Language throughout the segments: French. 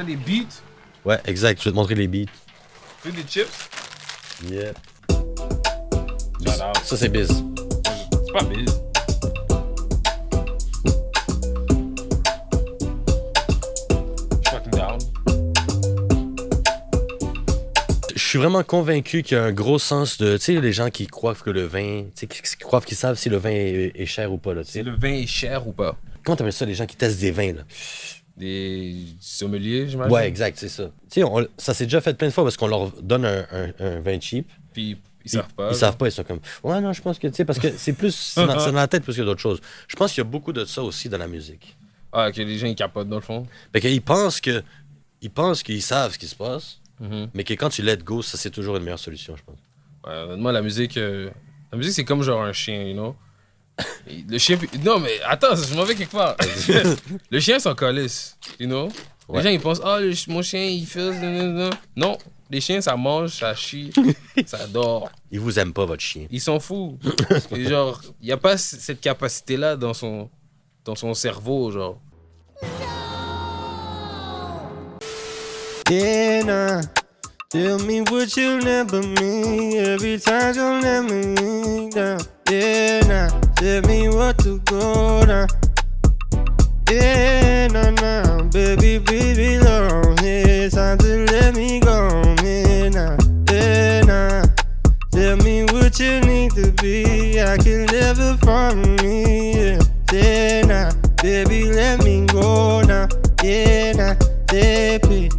T'as des beats? Ouais, exact. Je vais te montrer les beats. Tu veux des chips? Yeah. Shout out. Ça, c'est biz. C'est pas biz. Je suis fucking down. Je suis vraiment convaincu qu'il y a un gros sens de... Tu sais, les gens qui croient que le vin... Tu sais, qui croient qu'ils savent si le vin est cher ou pas, là, tu Si sais. le vin est cher ou pas? Comment t'appelles ça, les gens qui testent des vins, là? Des sommeliers, j'imagine? Ouais, exact, c'est ça. Tu sais, ça s'est déjà fait plein de fois parce qu'on leur donne un vin cheap. Puis ils savent pas. Ils savent pas, ils sont comme... Ouais, non, je pense que, tu sais, parce que c'est plus... c'est dans la tête plus que d'autres choses. Je pense qu'il y a beaucoup de ça aussi dans la musique. Ah, que les gens ils capotent dans le fond. Fait qu'ils pensent que... Ils pensent qu'ils savent ce qui se passe, Mm-hmm. mais que quand tu let go, ça, c'est toujours une meilleure solution, je pense. Ouais, honnêtement, la musique, c'est comme genre un chien, you know? Le chien... Non, mais attends, je m'en vais quelque part. Le chien s'en calisse, you know? Ouais. Les gens, ils pensent, mon chien, il fait... Non, les chiens, ça mange, ça chie, ça dort. Ils vous aiment pas, votre chien. Ils sont fous. Et genre, il n'y a pas cette capacité-là dans son cerveau, genre. Yeah, nah. Tell me what you never mean every time you let me down. Yeah, nah. Tell me what to go down. Yeah, nah, nah. Baby, baby, long. It's time to let me go. Yeah, nah. Yeah, nah. Tell me what you need to be. I can never find me. Yeah, yeah, nah. Baby, let me go now. Yeah, nah. Yeah, please.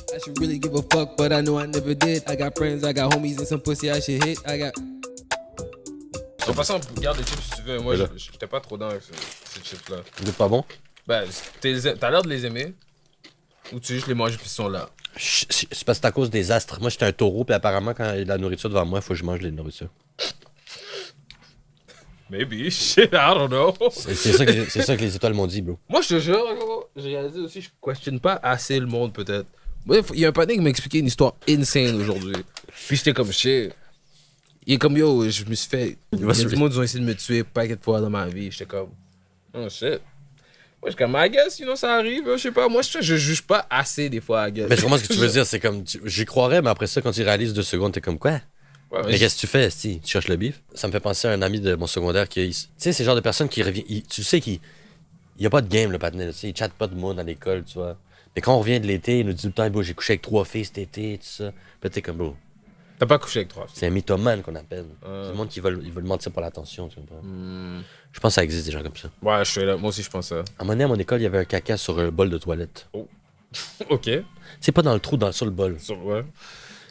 I should really give a fuck, but I know I never did. I got friends, I got homies, and some pussy I should hit. I got. En passant, garde les chips si tu veux. Moi, Voilà. j'étais pas trop dans avec ces chips-là. Vous êtes pas bon? Ben, t'as l'air de les aimer. Ou tu juste les manges puis ils sont là. C'est parce que c'est à cause des astres. Moi, j'étais un taureau, puis apparemment, quand il y a de la nourriture devant moi, il faut que je mange de la nourriture. Maybe, shit, I don't know. C'est ça que les étoiles m'ont dit, bro. Moi, je te jure, gros, j'ai réalisé aussi, je questionne pas assez le monde, peut-être. Moi, il y a un patin qui m'a expliqué une histoire insane aujourd'hui. Puis j'étais comme, shit. Il est comme, yo, je me suis fait... Il y a du monde qui ont essayé de me tuer pas de fois dans ma vie. J'étais comme, oh shit. Moi, je suis comme, I guess, you know, ça arrive, je sais pas. Moi, je juge pas assez des fois, I guess. Mais je comprends ce que tu veux dire. C'est comme, j'y croirais, mais après ça, quand tu réalises 2 secondes, t'es comme, quoi? Ouais, Mais qu'est-ce que tu fais, si tu cherches le bif? Ça me fait penser à un ami de mon secondaire qui, tu sais, c'est le genre de personne qui revient, tu sais qu'il y a pas de game, le patinet, tu sais, il chatte pas de moi dans l'école, tu vois. Mais quand on revient de l'été, il nous dit tout le temps, bro, j'ai couché avec 3 filles cet été, tout ça. Puis t'es comme, bro, T'as pas couché avec 3 filles. c'est un mythomane qu'on appelle. C'est le monde qui veulent mentir pour l'attention, tu comprends? Je pense que ça existe des gens comme ça. Ouais, je suis là. Moi aussi, je pense ça. À un moment donné, à mon école, il y avait un caca sur un bol de toilette. Ok. Tu sais, pas dans le trou, sur le bol. Ouais.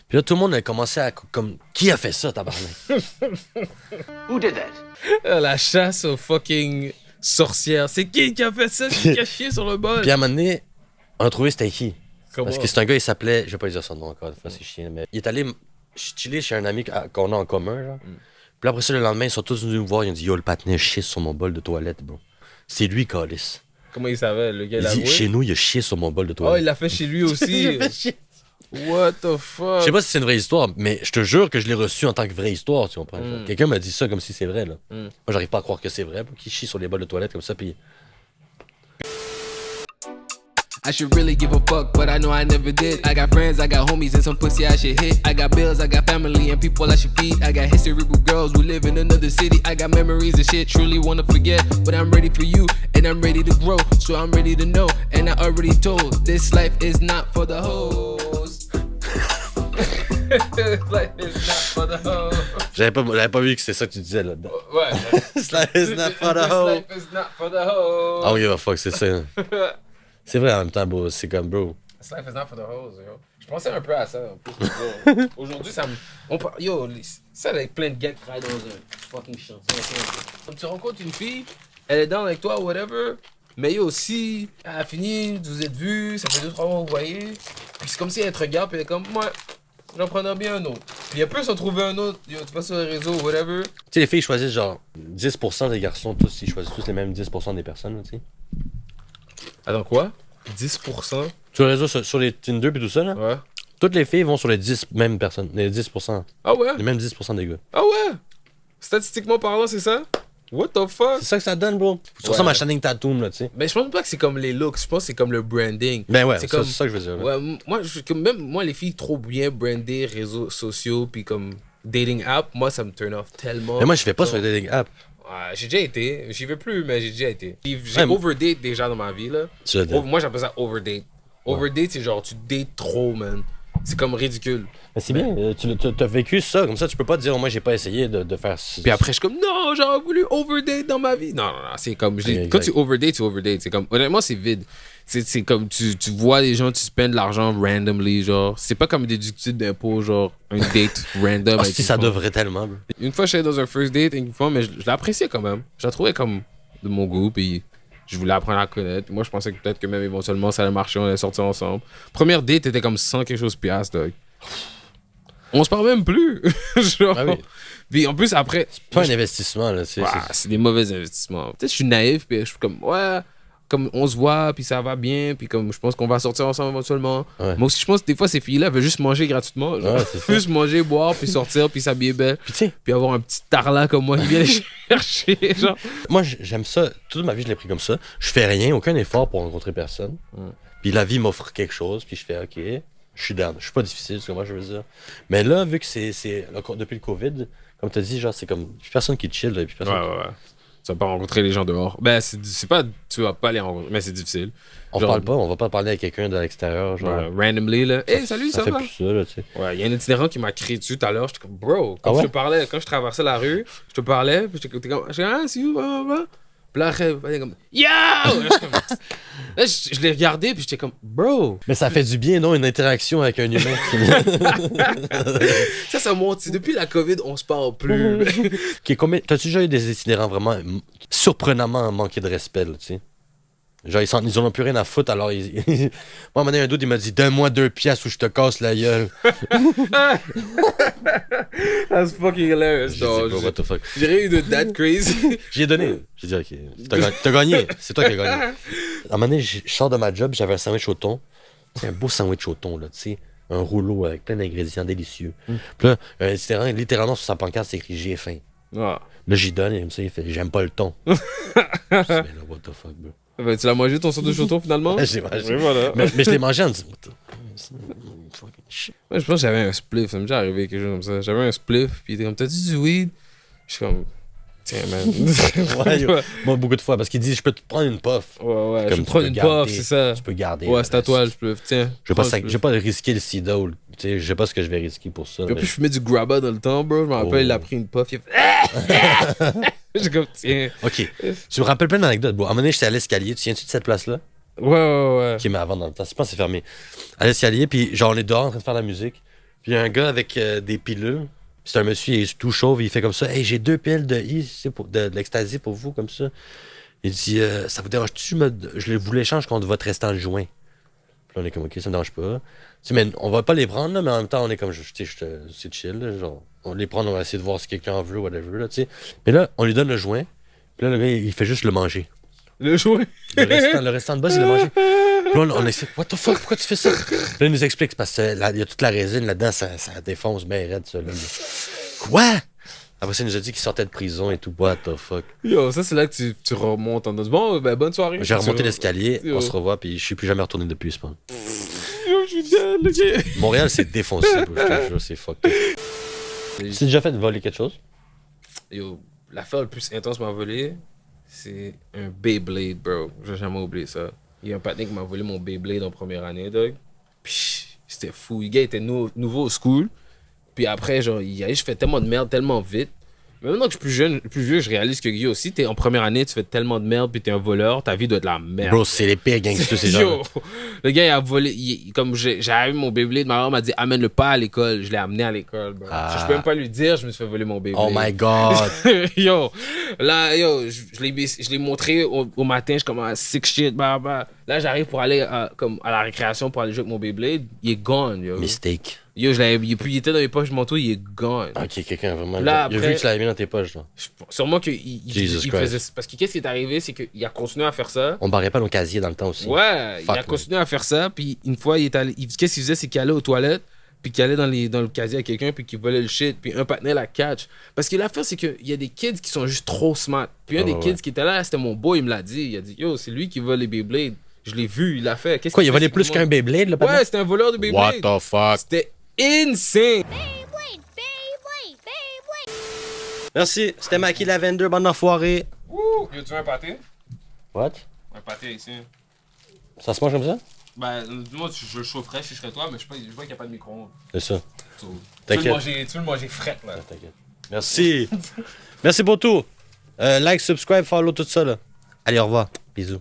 Puis là, tout le monde a commencé à, comme, qui a fait ça, tabarnak? La chasse aux fucking sorcières. C'est qui a fait ça? Qui a chié sur le bol? Puis à un moment donné, on a trouvé c'était qui. Comment? Parce que c'est un gars, il s'appelait, je vais pas dire son nom encore, une fois, c'est chiant, mais il est allé chiller chez un ami qu'on a en commun, genre. Puis après ça, le lendemain, ils sont tous venus nous voir, ils ont dit, yo, le patinet chie sur mon bol de toilette, bon. C'est lui, Calis. Comment il savait? Le gars, Il l'a dit, avoué? chez nous, il a chié sur mon bol de Oh, toilette. il l'a fait chez lui aussi. Il a fait chier. What the fuck? Je sais pas si c'est une vraie histoire, mais je te jure que je l'ai reçu en tant que vraie histoire, tu comprends? Genre. Quelqu'un m'a dit ça comme si c'est vrai, là. Moi, j'arrive pas à croire que c'est vrai, qu'il chie sur les bols de toilette comme ça, puis... I should really give a fuck, but I know I never did. I got friends, I got homies, and some pussy I should hit. I got bills, I got family, and people I should feed. I got history with girls who live in another city. I got memories and shit truly wanna forget. But I'm ready for you, and I'm ready to grow. So I'm ready to know, and I already told. This life is not for the hoes. This life is not for the hoes. J'avais pas vu que c'est ça que tu disais, là-dedans. Ouais. This life is not for the This hoe. life is not for the hoes. I don't give a fuck, c'est ça. C'est vrai en même temps, bro. C'est comme, bro. This life is not for the hoes, yo. Je pensais un peu à ça. En plus, yo. Aujourd'hui, ça me. Yo, ça avec plein de gars qui travaillent dans un fucking champ. Comme tu rencontres une fille, elle est down avec toi, whatever. Mais yo, si elle a fini, vous êtes vus, ça fait 2-3 mois que vous voyez. Puis c'est comme si elle te regarde, puis elle est comme, moi, j'en prendrais bien un autre. Puis elle peut s'en trouver un autre, yo, tu passes sur les réseaux, whatever. Tu sais, les filles choisissent genre 10% des garçons, tous, ils choisissent tous les mêmes 10% des personnes, tu sais. Attends, quoi? 10%? Sur les réseaux, sur les Tinder pis tout ça, là, Ouais. toutes les filles vont sur les 10 mêmes personnes, les 10%, Ah ouais? les mêmes 10% des gars. Ah ouais? Statistiquement parlant, c'est ça? What the fuck? C'est ça que ça donne, bro. Tu ressembles à Channing Tatum, là, tu sais. Mais je pense pas que c'est comme les looks, je pense que c'est comme le branding. Ben ouais, c'est ça, comme... c'est ça que je veux dire. Ouais, même moi, les filles trop bien brandées, réseaux sociaux, puis comme dating app, moi, ça me turn off tellement. Mais moi, je fais pas sur les dating app. Ouais, j'ai déjà été. J'y vais plus, mais j'ai déjà été. J'ai Ouais, overdate déjà dans ma vie, là. Tu l'as dit. Moi, j'appelle ça overdate. Overdate, c'est genre, tu dates trop, man. C'est comme ridicule. Mais c'est bien, tu as vécu ça, comme ça, tu peux pas te dire, oh, moi, j'ai pas essayé de faire ça. Puis après, je suis comme, non, j'aurais voulu overdate dans ma vie. Non, c'est comme, Okay, quand tu overdate. C'est comme, honnêtement, c'est vide. C'est comme, tu vois les gens, tu spends de l'argent randomly, genre. C'est pas comme déductible d'impôts, genre, un date random. Ah, avec si une ça femme. devrait tellement, bro. Une fois, j'étais dans un first date avec une femme, mais je l'appréciais quand même. Je la trouvais comme de mon goût, puis je voulais apprendre à la connaître. Moi, je pensais que peut-être que même éventuellement, ça allait marcher, on allait sortir ensemble. Première date était comme 100 quelque chose piastres, dog. On se parle même plus. Genre. Ah oui. Puis en plus, après. C'est pas un investissement, là, tu sais. Ouais, c'est des mauvais investissements. Peut-être que je suis naïf, puis je suis comme, ouais, comme on se voit, puis ça va bien, puis comme je pense qu'on va sortir ensemble éventuellement. Ouais. Moi aussi, je pense que des fois, ces filles-là veulent juste manger gratuitement. Genre. Ouais, c'est ça. Juste manger, boire, puis sortir, puis s'habiller belle. Puis tu sais, Puis avoir un petit tarlat comme moi qui vient les chercher. Genre. moi, j'aime ça. Toute ma vie, je l'ai pris comme ça. Je fais rien, aucun effort pour rencontrer personne. Puis la vie m'offre quelque chose, puis je fais, OK, je suis down. Je suis pas difficile, c'est ce que moi je veux dire. Mais là, vu que c'est depuis le COVID, comme tu as dit, genre, c'est comme, plus personne qui chill, là, puis personne qui- Ouais. Tu vas pas rencontrer les gens dehors. Ben, c'est pas, tu vas pas les rencontrer, mais c'est difficile. On Genre- parle pas, on va pas parler avec quelqu'un de l'extérieur, genre. Ouais, randomly, là. Hey, salut, ça fait va? plus ça, là, tu sais. Ouais, il y a un itinérant qui m'a crié dessus tout à l'heure. J'étais comme, bro, quand Ah ouais? je te parlais, quand je traversais la rue, je te parlais, puis j'étais comme, ah, c'est où, bah? Puis là, après, il est comme, yo! Là, je l'ai regardé, puis j'étais comme, bro! Mais ça fait du bien, non, une interaction avec un humain. Ça monte. Depuis la COVID, on se parle plus. T'as-tu déjà eu des itinérants vraiment surprenamment manqués de respect, là, tu sais? Genre, ils en ont plus rien à foutre, alors moi, à un moment donné, un doute, il m'a dit, donne-moi 2 piastres ou je te casse la gueule. That's fucking hilarious, J'ai dit, dog. bro, what the fuck. J'ai rien eu de that crazy. J'ai donné. J'ai dit, OK, t'as gagné. C'est toi qui as gagné. À un moment donné, je sors de ma job, j'avais un sandwich au thon. C'est un beau sandwich au thon, là, tu sais. Un rouleau avec plein d'ingrédients délicieux. Puis là, un itinérant, littéralement, sur sa pancarte, c'est écrit « J'ai faim Ah. ». Là, j'y donne, et comme ça, il fait « J'aime pas le thon ». Je dis, mais là, what the fuck, bro. Ben, tu l'as mangé ton sandwich au thon finalement? Je l'ai mangé. Et voilà. Mais je l'ai mangé en disant « fucking shit. Moi, je pense que j'avais un spliff. Ça m'est déjà arrivé quelque chose comme ça. J'avais un spliff, puis il était comme, t'as-tu du weed? Je suis comme, tiens, man. Ouais, yo. Moi, beaucoup de fois, parce qu'il dit « Je peux te prendre une puff Ouais, je Comme vais tu prendre peux une garder. puff, c'est ça. ». Tu peux garder. Ouais, c'est à toi le spliff. Tiens. Je vais pas risquer le sida ou tu sais, je sais pas ce que je vais risquer pour ça. Puis en mais- plus, je fumais du grabba dans le temps, bro. Je me rappelle, Oh. il a pris une puff. Il a fait. J'ai comme, tiens. Ok. Tu me rappelles plein d'anecdotes. Bon, à un moment donné, j'étais à l'escalier. Tu viens-tu de cette place-là? Ouais. Ok, mais avant, dans le temps. Je pense que c'est fermé. À l'escalier, puis genre, on est dehors en train de faire la musique. Puis il y a un gars avec des pilules. Puis c'est un monsieur, il est tout chauve. Il fait comme ça. Hey, j'ai 2 piles de de l'ecstasy pour vous, comme ça. Il dit, ça vous dérange-tu? Je vous l'échange contre votre restant de joint. Puis là, on est comme, ok, ça me dérange pas. Tu sais, mais on va pas les prendre, là, mais en même temps, on est comme, c'est chill, là, genre, on les prend, on va essayer de voir si quelqu'un en veut, whatever, là, tu sais. Mais là, on lui donne le joint, puis là, le gars, il fait juste le manger. Le jouet. Le restant de boss, il l'a mangé. Puis là, on essaie, what the fuck, pourquoi tu fais ça? Puis là, il nous explique, c'est parce qu'il y a toute la résine là-dedans, ça défonce bien raide, ça, là. Quoi? Après ça, il nous a dit qu'il sortait de prison et tout, what the fuck. Yo, ça, c'est là que tu remontes en disant, bon, ben, bonne soirée. J'ai remonté Tu- l'escalier, Yo. on se revoit, puis je suis plus jamais retourné depuis, je pense. Yo, je suis dead, le gars. Montréal, c'est défoncé, bro, je te jure, c'est fuck. Tu t'es déjà fait voler quelque chose? Yo, l'affaire le plus intense m'a volé, c'est un Beyblade, bro. J'ai jamais oublié ça. Il y a un patin qui m'a volé mon Beyblade en première année, dog. Puis, c'était fou. Le gars était nouveau au school. Puis après, genre, je fais tellement de merde tellement vite. Mais maintenant que je suis plus jeune, plus vieux, je réalise que Guy aussi, t'es en première année, tu fais tellement de merde, puis t'es un voleur, ta vie doit être la merde. Bro, c'est les pires gangsters, ces gens. Yo, le gars, il a volé. Comme j'avais mon Beyblade, ma mère m'a dit, amène-le pas à l'école. Je l'ai amené à l'école, bro. Ah. Je peux même pas lui dire, je me suis fait voler mon Beyblade. Oh my god. Yo, là, je l'ai montré au matin, je commence à sick shit, bah. Là, j'arrive pour aller à la récréation pour aller jouer avec mon Beyblade. Il est gone, yo. Mistake. Yo, puis il était dans mes poches de manteau, il est gone. Ok, quelqu'un a vraiment. Là, il a après- vu que tu l'avais mis dans tes poches, là. Sûrement qu'il Jesus il Christ. faisait. Parce que qu'est-ce qui est arrivé, c'est qu'il a continué à faire ça. On barrait pas nos casiers dans le temps aussi. Ouais, Fuck, il a continué à faire ça, puis une fois, qu'est-ce qu'il faisait, c'est qu'il allait aux toilettes, puis qui allait dans le casier à quelqu'un, puis qui volait le shit, puis un partenaire la catch. Parce que l'affaire, c'est qu'il y a des kids qui sont juste trop smart. Puis un des kids qui était là, c'était mon boy, il me l'a dit. Il a dit, yo, c'est lui qui vole les Beyblade. Je l'ai vu, il l'a fait. Quoi, il volait plus qu'un Beyblade, le partenaire? Ouais, c'était un voleur de Beyblade. What the fuck? C'était insane. Merci, c'était Maki Lavender, bande d'enfoirés. Ouh, y a-tu un pâté? What? Un pâté ici. Ça se mange comme ça? Ben, dis-moi, je le chaufferais si je serais toi, mais je vois qu'il n'y a pas de micro-ondes. C'est ça. Tu T'inquiète. veux le manger frais, là. T'inquiète. Merci. Merci pour tout. Like, subscribe, follow, tout ça, là. Allez, au revoir. Bisous.